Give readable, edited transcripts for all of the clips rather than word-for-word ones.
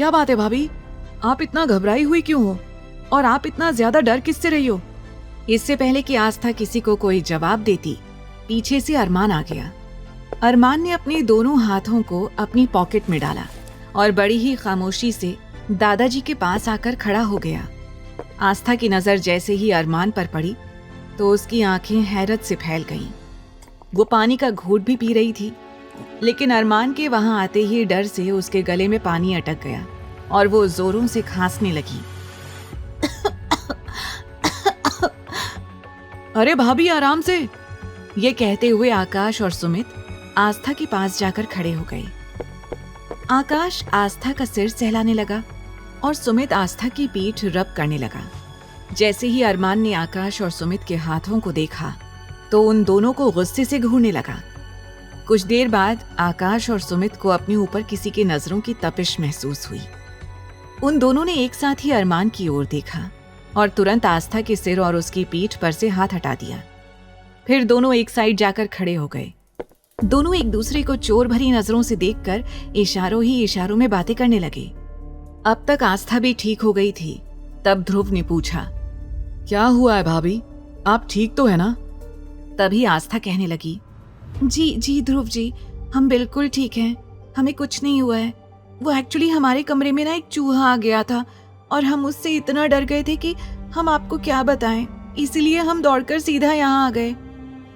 क्या बात है भाभी, आप इतना घबराई हुई क्यों हो और आप इतना ज्यादा डर किससे रही हो? इससे पहले कि आस्था किसी को कोई जवाब देती, पीछे से अरमान आ गया। अरमान ने अपने दोनों हाथों को अपनी पॉकेट में डाला और बड़ी ही खामोशी से दादाजी के पास आकर खड़ा हो गया। आस्था की नजर जैसे ही अरमान पर पड़ी तो उसकी आंखें हैरत से फैल गईं। वो पानी का घूंट भी पी रही थी, लेकिन अरमान के वहां आते ही डर से उसके गले में पानी अटक गया और वो जोरों से खांसने लगी। अरे भाभी आराम से, ये कहते हुए आकाश और सुमित आस्था के पास जाकर खड़े हो गए। आकाश आस्था का सिर सहलाने लगा और सुमित आस्था की पीठ रब करने लगा। जैसे ही अरमान ने आकाश और सुमित के हाथों को देखा तो उन दोनों को गुस्से से घूरने लगा। कुछ देर बाद आकाश और सुमित को अपने ऊपर किसी की नजरों की तपिश महसूस हुई। उन दोनों ने एक साथ ही अरमान की ओर देखा और तुरंत आस्था के सिर और उसकी पीठ पर से हाथ हटा दिया। फिर दोनों एक साइड जाकर खड़े हो गए। दोनों एक दूसरे को चोर भरी नजरों से देखकर इशारों ही इशारों में बातें करने लगे। अब तक आस्था भी ठीक हो गई थी। तब ध्रुव ने पूछा, क्या हुआ है भाभी, आप ठीक तो है ना? तभी आस्था कहने लगी, जी ध्रुव जी, हम बिल्कुल ठीक हैं, हमें कुछ नहीं हुआ है। वो एक्चुअली हमारे कमरे में ना एक चूहा आ गया था और हम उससे इतना डर गए थे कि हम आपको क्या बताएं, इसीलिए हम दौड़कर सीधा यहाँ आ गए।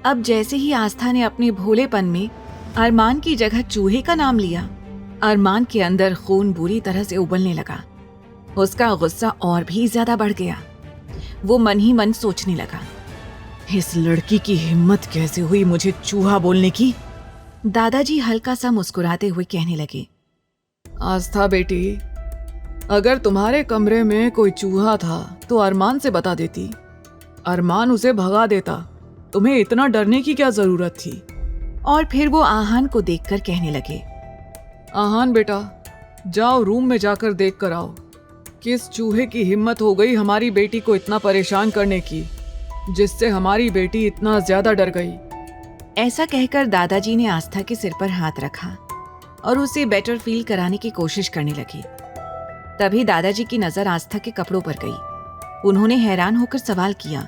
अब जैसे ही आस्था ने अपने भोलेपन में अरमान की जगह चूहे का नाम लिया, अरमान के अंदर खून बुरी तरह से उबलने लगा। उसका गुस्सा और भी ज्यादा बढ़ गया। वो मन ही मन सोचने लगा, इस लड़की की हिम्मत कैसे हुई मुझे चूहा बोलने की। दादाजी हल्का सा मुस्कुराते हुए कहने लगे, आस्था बेटी, अगर तुम्हारे कमरे में कोई चूहा था तो अरमान से बता देती, अरमान उसे भगा देता, तुम्हें इतना डरने की क्या जरूरत थी। और फिर वो आहान को देखकर कहने लगे, आहान बेटा, जाओ रूम में जाकर देख कर आओ, किस चूहे की हिम्मत हो गई हमारी बेटी को इतना परेशान करने की, जिससे हमारी बेटी इतना ज्यादा डर गई। ऐसा कहकर दादाजी ने आस्था के सिर पर हाथ रखा और उसे बेटर फील कराने की कोशिश करने लगे। तभी दादाजी की नजर आस्था के कपड़ों पर गई। उन्होंने हैरान होकर सवाल किया,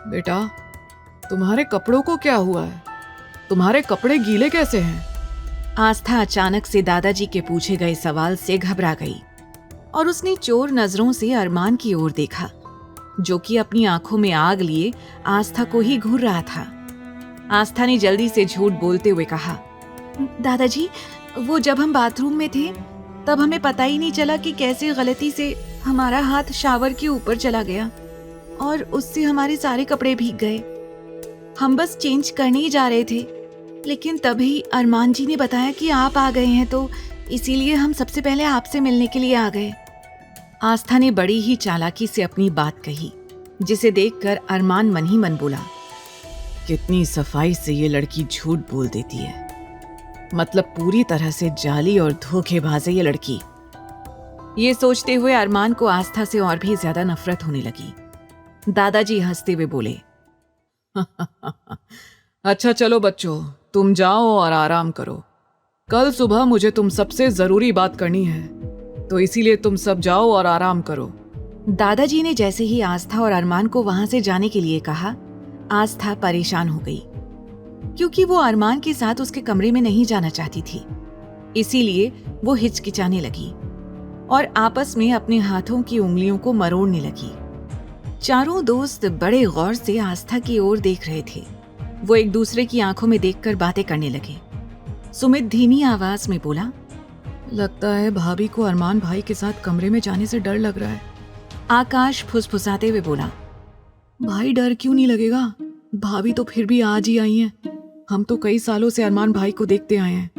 बेटा, तुम्हारे कपड़ों को क्या हुआ है? तुम्हारे कपड़े गीले कैसे हैं? आस्था अचानक से दादाजी के पूछे गए सवाल से घबरा गई और उसने चोर नजरों से अरमान की ओर देखा, जो कि अपनी आंखों में आग लिए आस्था को ही घूर रहा था। आस्था ने जल्दी से झूठ बोलते हुए कहा, दादाजी, वो जब हम बाथरूम में थे तब हमें पता ही नहीं चला कि कैसे गलती से हमारा हाथ शावर के ऊपर चला गया और उससे हमारे सारे कपड़े भीग गए। हम बस चेंज करने ही जा रहे थे, लेकिन तभी अरमान जी ने बताया कि आप आ गए हैं, तो इसीलिए हम सबसे पहले आपसे मिलने के लिए आ गए। आस्था ने बड़ी ही चालाकी से अपनी बात कही, जिसे देखकर अरमान मन ही मन बोला, कितनी सफाई से ये लड़की झूठ बोल देती है, मतलब पूरी तरह से जाली और धोखेबाज है ये लड़की। ये सोचते हुए अरमान को आस्था से और भी ज्यादा नफरत होने लगी। दादाजी हंसते हुए बोले, अच्छा चलो बच्चों, तुम जाओ और आराम करो, कल सुबह मुझे तुम सबसे जरूरी बात करनी है, तो इसीलिए तुम सब जाओ और आराम करो। दादाजी ने जैसे ही आस्था और अरमान को वहां से जाने के लिए कहा, आस्था परेशान हो गई, क्योंकि वो अरमान के साथ उसके कमरे में नहीं जाना चाहती थी। इसीलिए वो हिचकिचाने लगी और आपस में अपने हाथों की उंगलियों को मरोड़ने लगी। चारों दोस्त बड़े गौर से आस्था की ओर देख रहे थे। वो एक दूसरे की आंखों में देखकर बातें करने लगे। सुमित धीमी आवाज में बोला, लगता है भाभी को अरमान भाई के साथ कमरे में जाने से डर लग रहा है। आकाश फुसफुसाते हुए बोला, भाई डर क्यों नहीं लगेगा, भाभी तो फिर भी आज ही आई हैं। हम तो कई सालों से अरमान भाई को देखते आए हैं,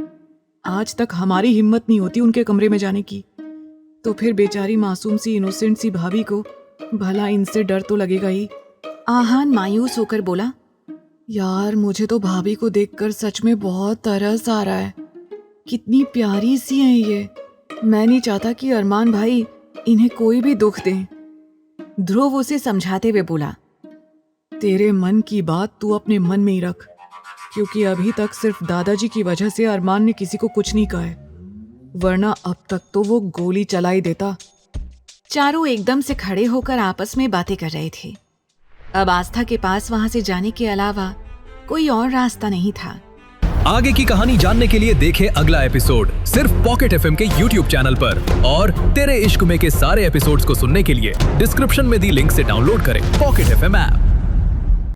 आज तक हमारी हिम्मत नहीं होती उनके कमरे में जाने की, तो फिर बेचारी मासूम सी इनोसेंट सी भाभी को भला इनसे डर तो लगेगा ही। आहान मायूस होकर बोला, यार मुझे तो भाभी को देखकर सच में बहुत तरस आ रहा है, कितनी प्यारी सी हैं ये, मैं नहीं चाहता कि अरमान भाई इन्हें कोई भी दुख दें। ध्रुव उसे समझाते हुए बोला, तेरे मन की बात तू अपने मन में ही रख, क्योंकि अभी तक सिर्फ दादाजी की वजह से अरमान ने किसी को कुछ नहीं कहा है। वरना अब तक तो वो गोली चला ही देता। चारों एकदम से खड़े होकर आपस में बातें कर रहे थे। अब आस्था के पास वहां से जाने के अलावा कोई और रास्ता नहीं था। आगे की कहानी जानने के लिए देखें अगला एपिसोड सिर्फ पॉकेट एफएम के YouTube चैनल पर, और तेरे इश्क में के सारे एपिसोड्स को सुनने के लिए डिस्क्रिप्शन में दी लिंक से डाउनलोड करें पॉकेट एफएम ऐप।